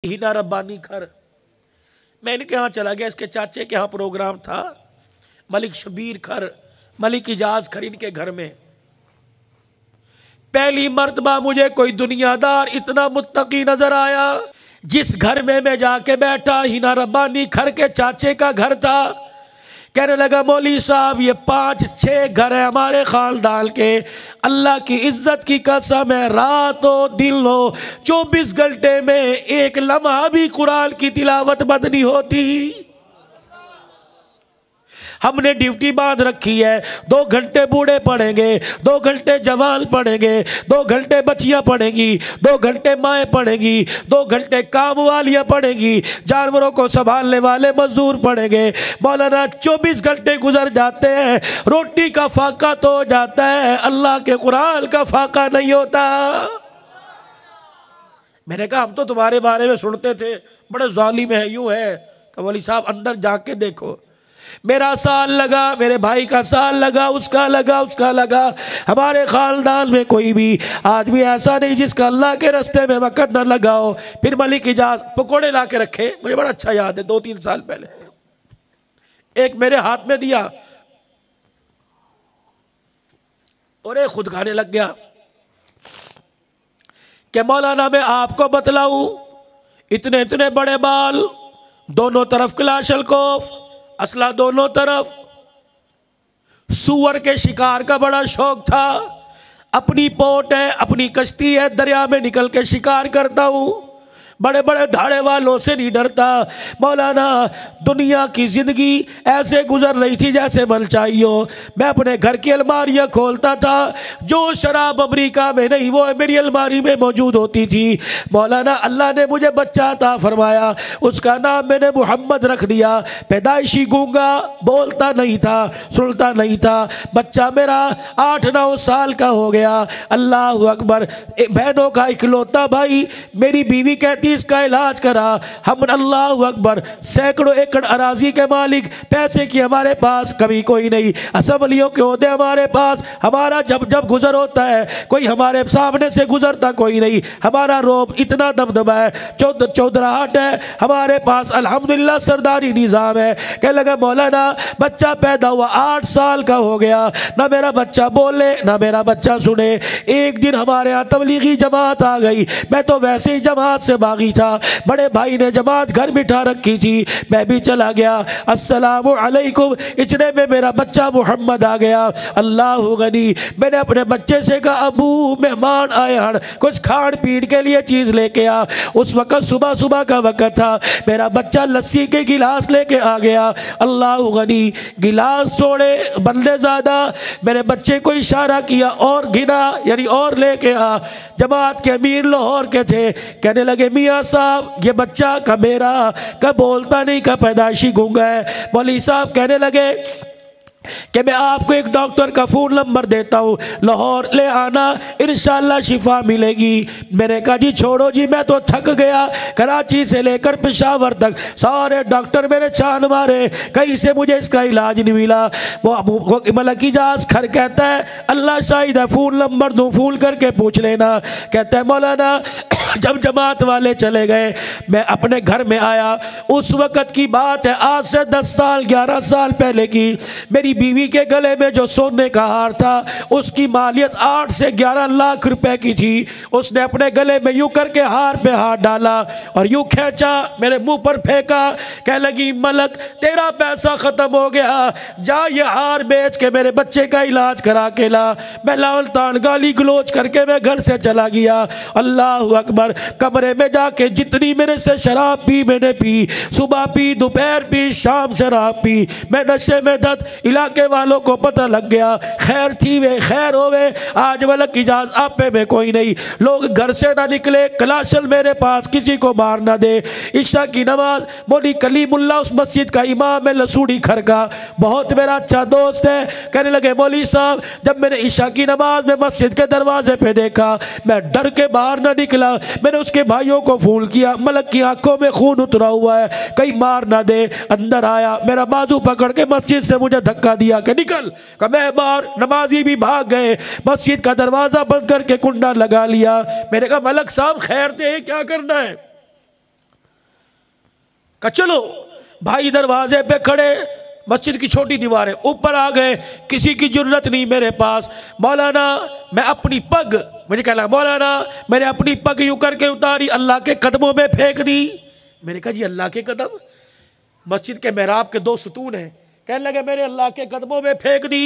हिना रब्बानी खर। मैं इनके यहाँ चला गया, इसके चाचे के यहाँ प्रोग्राम था, मलिक शबीर खर, मलिक इजाज खर, इनके घर में पहली मर्तबा मुझे कोई दुनियादार इतना मुत्तकी नजर आया। जिस घर में मैं जाके बैठा, हिना रब्बानी खर के चाचे का घर था। कहने लगा मौली साहब ये 5-6 घर है हमारे खानदान के, अल्लाह की इज्जत की कसम है, रात हो दिन हो 24 घंटे में एक लम्हा भी कुरान की तिलावत बंद नहीं होती। हमने ड्यूटी बांध रखी है, 2 घंटे बूढ़े पढ़ेंगे, 2 घंटे जवान पढ़ेंगे, 2 घंटे बच्चियां पढ़ेंगी, 2 घंटे माएँ पढ़ेंगी, 2 घंटे काम वालियाँ पढ़ेंगी, जानवरों को संभालने वाले मजदूर पढ़ेंगे। मौलाना 24 घंटे गुजर जाते हैं, रोटी का फाका तो हो जाता है, अल्लाह के कुरान का फाका नहीं होता। मैंने कहा हम तो तुम्हारे बारे में सुनते थे, बड़े जालिम है, यूं है। तो मौली साहब अंदर जाके देखो, मेरा साल लगा, मेरे भाई का साल लगा, उसका लगा। हमारे खानदान में कोई भी आदमी ऐसा नहीं जिसका अल्लाह के रास्ते में वक़्त न लगाओ। फिर मलिक इजाज पकोड़े ला के रखे, मुझे बड़ा अच्छा याद है, 2-3 साल पहले एक मेरे हाथ में दिया और एक खुद खाने लग गया कि मौलाना मैं आपको बतलाऊं, इतने इतने बड़े बाल, दोनों तरफ क्लाशलकोफ, असला दोनों तरफ, सूअर के शिकार का बड़ा शौक था। अपनी पोट है, अपनी कश्ती है, दरिया में निकल के शिकार करता हूँ, बड़े बड़े धाड़े वालों से नहीं डरता। मौलाना दुनिया की ज़िंदगी ऐसे गुजर रही थी जैसे मन चाहिए हो। मैं अपने घर की अलमारियाँ खोलता था, जो शराब अमेरिका में नहीं वो मेरी अलमारी में मौजूद होती थी। मौलाना अल्लाह ने मुझे बच्चा अता फरमाया, उसका नाम मैंने मोहम्मद रख दिया। पैदाइशी गूंगा, बोलता नहीं था, सुनता नहीं था। बच्चा मेरा 8-9 साल का हो गया। अल्लाह अकबर। बहनों का इकलौता भाई, मेरी बीवी कहती इसका इलाज करा। हम अल्लाह अकबर सैकड़ों एकड़ अराजी के मालिक, पैसे की हमारे पास कभी कोई नहीं, असम्बलियों के ओहदे हमारे पास, हमारा जब जब गुजर होता है कोई हमारे सामने से गुजरता कोई नहीं, हमारा रोब इतना दबदबा है, चौधराहट है हमारे पास, अल्हम्दुलिल्लाह सरदारी निज़ाम है। कह लगा मौलाना बच्चा पैदा हुआ 8 साल का हो गया, ना मेरा बच्चा बोले ना मेरा बच्चा सुने। एक दिन हमारे यहाँ तबलीगी जमात आ गई, मैं तो वैसे ही जमात से भागी था, बड़े भाई ने जमात घर बिठा रखी थी, मैं भी चला गया। अस्सलामु अलैकुम, इतने में मेरा बच्चा मोहम्मद आ गया। अल्लाह गनी। मैंने अपने बच्चे से कहा अबू मेहमान आए हैं, कुछ खान पीन के लिए चीज़ लेके आ। उस वक़्त सुबह सुबह का वक़्त था, मेरा बच्चा लस्सी के गिलास लेके आ गया। अल्लाह गनी। गिलास छोड़े बंदे ज़्यादा, मेरे बच्चे को इशारा किया और गिना, यानी और लेके आ। जमात के अमीर लाहौर के थे, कहने लगे मियाँ साहब ये बच्चा का मेरा, का बोलता नहीं, का पैदाइशी गूंगा है। मौलवी साहब कहने लगे कि मैं आपको एक डॉक्टर का फ़ोन नंबर देता हूँ, लाहौर ले आना, इंशाल्लाह शिफा मिलेगी। मैंने कहा जी छोड़ो जी, मैं तो थक गया, कराची से लेकर पेशावर तक सारे डॉक्टर मेरे छान मारे, कहीं से मुझे इसका इलाज नहीं मिला। वो मलिक इजाज खर कहता है अल्लाह शाहिद है, फ़ोन नंबर दूँ, फ़ोन करके पूछ लेना। कहता है मौलाना जब जमात वाले चले गए, मैं अपने घर में आया। उस वक़्त की बात है, आज से 10 साल 11 साल पहले की। मेरी बीवी के गले में जो सोने का हार था उसकी मालियत 8 से 11 लाख रुपए की थी। उसने अपने गले में यूं करके हार पे हाथ डाला और यूं खींचा, मेरे मुंह पर फेंका, कह लगी मलक तेरा पैसा ख़त्म हो गया, जा ये हार बेच के मेरे बच्चे का इलाज करा के ला। मैं लाल तान गाली गलोच करके मैं घर से चला गया। अल्लाह अकबर। कमरे में जाके जितनी मेरे से शराब पी मैंने पी, सुबह पी, दोपहर पी, शाम शराब पी, मैं नशे में था। इलाके वालों को पता लग गया, खैर थी वे खैर होवे, आज मलिक इजाज आपे में कोई नहीं। लोग घर से ना निकले, कलाशल मेरे पास किसी को मार ना दे। इशा की नमाज मोदी कलीमुल्ला उस मस्जिद का इमाम है लसूड़ी खर का, बहुत मेरा अच्छा दोस्त है। कहने लगे मौलवी साहब जब मैंने इशा की नमाज में मस्जिद के दरवाजे पे देखा, मैं डर के बाहर ना निकला। मैंने उसके भाइयों को फोन किया, मलक की आंखों में खून उतरा हुआ है, कहीं मार ना दे। अंदर आया, मेरा बाजू पकड़ के मस्जिद से मुझे धक्का दिया कि निकल। का मैं बाहर, नमाजी भी भाग गए, मस्जिद का दरवाजा बंद करके कुंडा लगा लिया। मैंने कहा मलक साहब खैर थे, क्या करना है? कहा चलो। भाई दरवाजे पे खड़े, मस्जिद की छोटी दीवार है, ऊपर आ गए, किसी की जरूरत नहीं मेरे पास। मौलाना मैं अपनी पग, मुझे कहना मौलाना मैंने अपनी पग यूं करके उतारी, अल्लाह के कदमों में फेंक दी। मैंने कहा जी अल्लाह के कदम? मस्जिद के मेहराब के 2 सतून हैं। कहने लगे मैंने अल्लाह के कदमों में फेंक दी।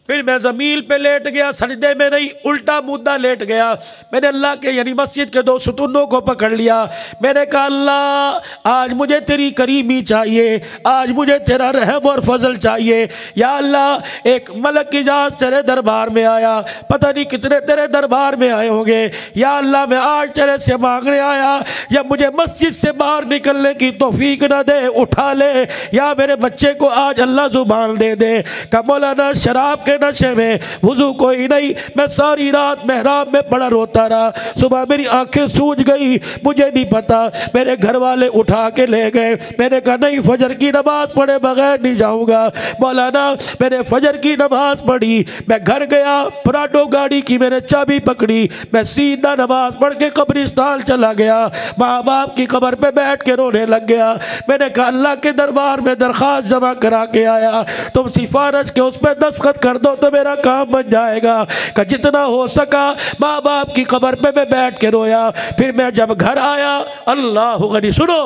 फिर मैं ज़मीन पे लेट गया, सजदे में नहीं, उल्टा मुद्दा लेट गया। मैंने अल्लाह के यानी मस्जिद के 2 सतूनों को पकड़ लिया। मैंने कहा अल्लाह आज मुझे तेरी करीमी चाहिए, आज मुझे तेरा रहम और फजल चाहिए। या अल्लाह एक मलक इजाज़ तेरे दरबार में आया, पता नहीं कितने तेरे दरबार में आए होंगे। या अल्लाह मैं आज तेरे से मांगने आया, या मुझे मस्जिद से बाहर निकलने की तौफीक ना दे, उठा ले, या मेरे बच्चे को आज अल्लाह जुबान दे दे। का मौलाना शराब के नशे में, वुजू कोई नहीं, मैं सारी रात मेहराब में पड़ा रोता रहा। सुबह मेरी आंखें सूज गई, मुझे नहीं पता, मेरे घर वाले उठा के ले गए। मैंने कहा नहीं फजर की नमाज पढ़े बगैर नहीं जाऊंगा। मौलाना मैंने फजर की नमाज पढ़ी, मैं घर गया, पराडो गाड़ी की मैंने चाबी पकड़ी, मैं सीधा नमाज पढ़ के कब्रिस्तान चला गया। माँ बाप की कब्र पे बैठ के रोने लग गया। मैंने कहा अल्लाह के दरबार में दरख्वास्त जमा करा के आया, तुम सिफारिश के उस पर दस्तखत कर दो तो मेरा काम बन जाएगा। कि जितना हो सका माँ बाप की कब्र पे मैं बैठ के रोया। फिर मैं जब घर आया, अल्लाह गनी, सुनो,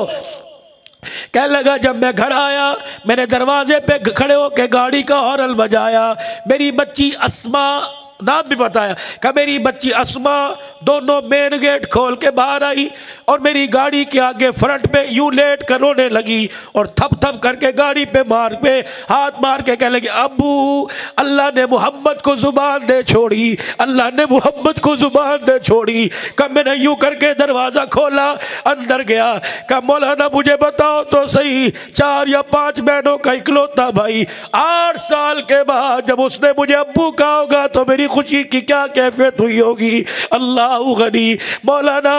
कहने लगा जब मैं घर आया मैंने दरवाजे पे खड़े होकर गाड़ी का हॉर्न बजाया। मेरी बच्ची अस्मा, नाम भी बताया, कि मेरी बच्ची अस्मा दोनों मेन गेट खोल के बाहर आई और मेरी गाड़ी के आगे फ्रंट पे यूं लेट कर रोने लगी और थप थप करके गाड़ी पे हाथ मार के कहने लगी अब्बू अल्लाह ने मोहम्मद को जुबान दे छोड़ी, अल्लाह ने मोहम्मद को जुबान दे छोड़ी। कब मैंने यूं करके दरवाज़ा खोला, अंदर गया, कहा मौलाना मुझे बताओ तो सही, 4 या 5 बहनों का इकलौता भाई, 8 साल के बाद जब उसने मुझे अब्बू कहा होगा तो मेरी खुशी की क्या कैफियत हुई होगी। अल्लाह गनी। मौलाना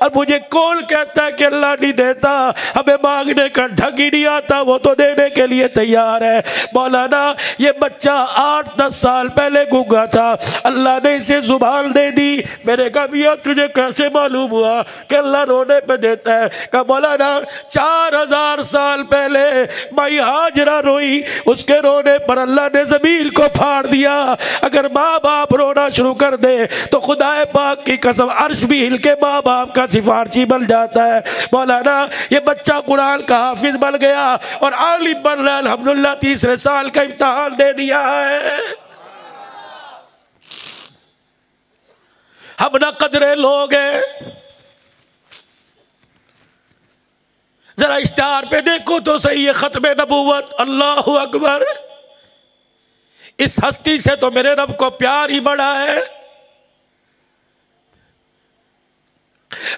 अब मुझे कौन कहता है कि अल्लाह नहीं देता, हमें मांगने का ढंग ही नहीं आता, वो तो देने के लिए तैयार है। मौलाना ये बच्चा 8-10 साल पहले गूंगा था, अल्लाह ने इसे जुबान दे दी। मैंने कहा भैया तुझे कैसे मालूम हुआ कि अल्लाह रोने पे देता है? कहा मौलाना 4000 साल पहले माई हाजरा रोई, उसके रोने पर अल्लाह ने जमीन को फाड़ दिया। अगर माँ बाप रोना शुरू कर दे तो खुदाए पाक की कसम अर्श भी हिल के माँ बाप का सिफारशी बन जाता है। मौलाना ये बच्चा कुरान का हाफिज बन गया और आलिम बन रहा, अल्हम्दुलिल्लाह 3रे साल का इम्तिहान दे दिया है। हम ना कदरे लोग हैं, जरा इश्तिहार पे देखो तो सही है, खत्म नबूवत, अल्लाह अकबर। इस हस्ती से तो मेरे रब को प्यार ही बड़ा है।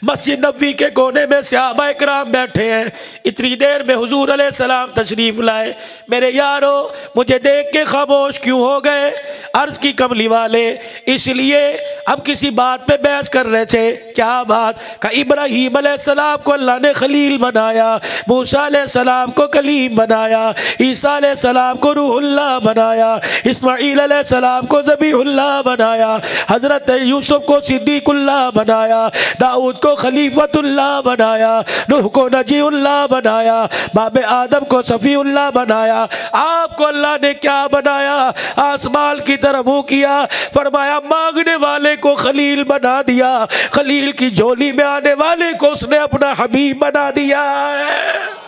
मस्जिद नबवी के कोने में सहाबा इकराम बैठे हैं, इतनी देर में हुजूर अलैहिस्सलाम तशरीफ लाए। मेरे यारो मुझे देख के खामोश क्यों हो गए? अर्ज की कमली वाले, इसलिए हम किसी बात पे बहस कर रहे थे। क्या बात? का इब्राहीम अलैहिस्सलाम को अल्लाह ने खलील बनाया, मूसा अलैहिस्सलाम को कलीम बनाया, ईसा अलैहिस्सलाम को रूहुल्लाह बनाया, इस्माईल अलैहिस्सलाम को ज़बीहुल्लाह बनाया, हज़रत यूसुफ को सिद्दीकुल्लाह बनाया, दाऊद को खलीफतुल्लाह बनाया, नूह को नजीउल्लाह बनाया, बाबे आदम को सफ़ीउल्लाह बनाया। आपको अल्लाह ने क्या बनाया? आसमान की तरफ मुँह किया, फरमाया मांगने वाले को खलील बना दिया, खलील की झोली में आने वाले को उसने अपना हबीब बना दिया है।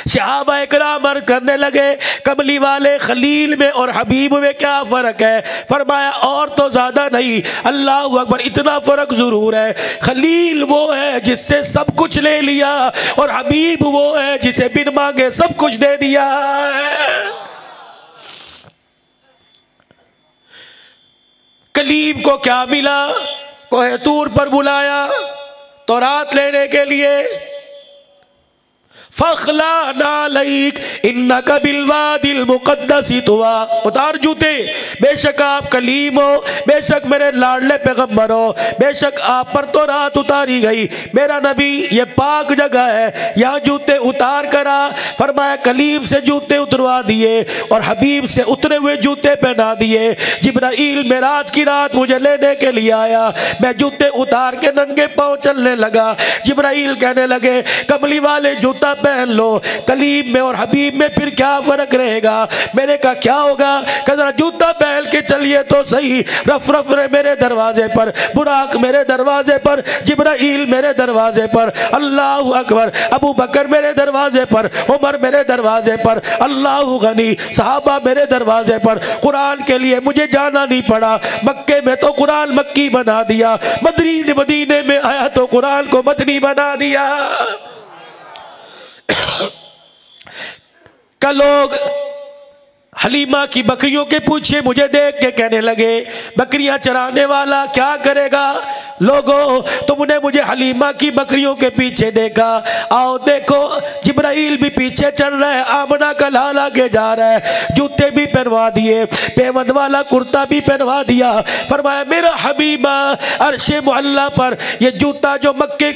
सहाबा इकराम अर्ज़ करने लगे कमली वाले खलील में और हबीब में क्या फ़र्क है? फरमाया और तो ज़्यादा नहीं, अल्लाह अकबर, इतना फ़र्क ज़रूर है, खलील वो है जिससे सब कुछ ले लिया और हबीब वो है जिसे बिन मांगे सब कुछ दे दिया है। कलीम को क्या मिला? कोहे तूर पर बुलाया तौरात लेने के लिए, फखला नालैक इन्नका बिलवादिल मुक़द्दसी तुवा। उतार जूते, बेशक आप कलीम हो, बेशक मेरे लाडले पैगम्बर हो, बेशक आप पर तो रात उतारी गई, मेरा नबी ये पाक जगह है, यहाँ जूते उतार करा। फरमाया कलीम से जूते उतरवा दिए और हबीब से उतरे हुए जूते पहना दिए। जिब्राइल मेराज की रात मुझे लेने के लिए आया, मैं जूते उतार के नंगे पाँव चलने लगा। जिब्राइल कहने लगे कमली वाले जूता पहन लो, कलीम में और हबीब में फिर क्या फर्क रहेगा। मैंने कहा क्या होगा, जरा जूता पहन के चलिए तो सही। रफ रफ मेरे दरवाजे पर, बुराक मेरे दरवाजे पर, जिब्राइल मेरे दरवाजे पर, अल्लाह अकबर, अबू बकर मेरे दरवाजे पर, उमर मेरे दरवाजे पर, अल्लाह गनी, सहाबा मेरे दरवाजे पर। कुरान के लिए मुझे जाना नहीं पड़ा, मक्के में तो कुरान मक्की बना दिया, मदीने में आया तो कुरान को मदनी बना दिया। कल लोग हलीमा की बकरियों के पीछे मुझे देख के कहने लगे बकरियां चराने वाला क्या करेगा। लोगों तुमने मुझे हलीमा की बकरियों के पीछे देखा, आओ देखो जिब्राइल भी पीछे चल रहा है, आमना का लाल आगे जा रहा है, जूते भी पहनवा दिए, पेवंद वाला कुर्ता भी पहनवा दिया। फरमाया मेरा हबीबा अर्शे मुअल्ला पर ये जूता जो मक्के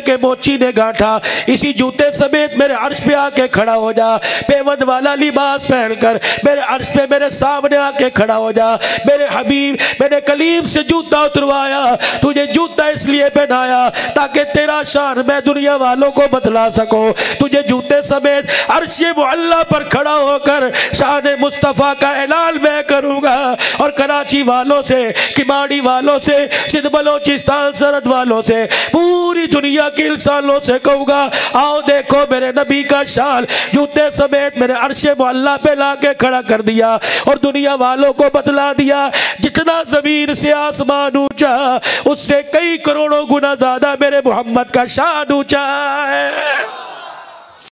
के मोची ने गांठा, इसी जूते समेत मेरे अर्श पे आके खड़ा हो जा, पेवंद वाला लिबास पहन कर मेरे अर्श पे मेरे सामने आके खड़ा हो जा। मेरे हबीब मैंने कलीम से जूता उतरवाया, तुझे जूता इसलिए पहनाया ताकि तेरा शान मैं दुनिया वालों को बतला सकूं। तुझे जूते समेत अर्शे मुअल्ला पर खड़ा होकर शान मुस्तफ़ा का ऐलान मैं करूंगा और कराची वालों से, किमाड़ी वालों से, सिंध बलोचिस्तान सरहद वालों से, पूरी दुनिया के इंसानों से कहूंगा आओ देखो मेरे नबी का शान जूते समेत मेरे अर्शे मुअल्ला पे लाके खड़ा कर दिया और दुनिया वालों को बतला दिया जितना ज़मीन से आसमान ऊंचा उससे कई करोड़ों गुना ज्यादा मेरे मोहम्मद का शान ऊंचा है।